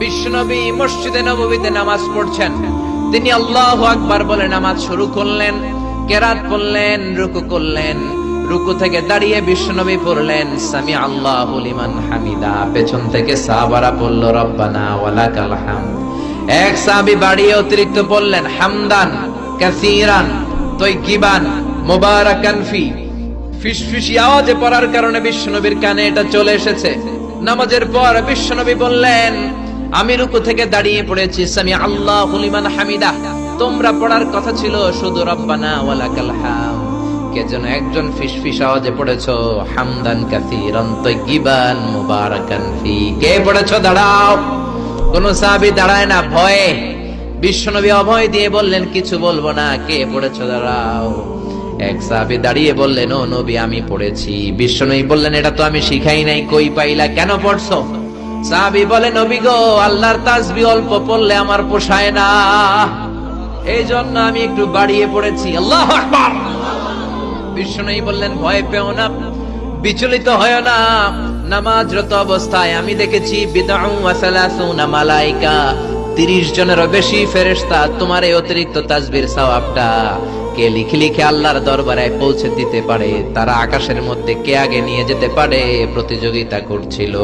বিশ্বনবী মসজিদে নববীতে নামাজ পড়ছেন। তিনি আল্লাহু আকবার বলে নামাজ শুরু করলেন, কেরাত পড়লেন, রুকু করলেন। রুকু থেকে দাঁড়িয়ে বিশ্বনবী পড়লেন সামি আল্লাহু লিমান হামিদা। পেছন থেকে সাহাবারা পড়ল রব্বানা ওয়ালাকাল হামদ। এক সাহাবী বাড়িয়ে অতিরিক্ত পড়লেন হামদান কাসীরান তাইয়িবান মুবারাকান ফি। ফিসফিসি আওয়াজে পড়ার কারণে বিশ্বনবীর কানে এটা চলে এসেছে। নামাজের পর বিশ্বনবী বললেন, আমি রুকু থেকে দাঁড়িয়ে পড়েছি সামি আল্লাহু লিমান হামিদা। তোমরা পড়ার কথা ছিল শুধু রব্বানা ওয়ালাকাল হামদ। কে যেন একজন ফিসফিস আওয়াজে পড়েছো হামদান কাসীরান তাইয়িবান মুবারাকান ফি। কে পড়েছো? দাঁড়াও। কোন সাহাবী দাঁড়ায় না ভয়ে। বিশ্বনবী অভয় দিয়ে বললেন, কিছু বলবো না। কে পড়েছো? দাঁড়াও। এক সাহাবী দাঁড়িয়ে বললেন, ও নবী আমি পড়েছি। বিশ্বনবী বললেন, এটা তো আমি শিখাই নাই, কই পাইলা, কেন পড়ছো? সাহাবী বলে, নবী গো, আল্লাহর তাসবিহ অল্প পড়লে আমার পোষায় না, এই জন্য আমি একটু বাড়িয়ে পড়েছি। আল্লাহু আকবার। বিশ্বনবী বললেন, ভয় পেও না, বিচলিত হয় না। নামাজরত অবস্থায় আমি দেখেছি বিদউ ওয়া সালাসুনা মালায়েকা, 30 জনেরও বেশি ফেরেশতা তোমার এই অতিরিক্ত তাসবিহর সওয়াবটা কে লিখে লিখে আল্লাহর দরবারে পৌঁছে দিতে পারে। তারা আকাশের মধ্যে কে আগে নিয়ে যেতে পারে প্রতিযোগিতা করছিল।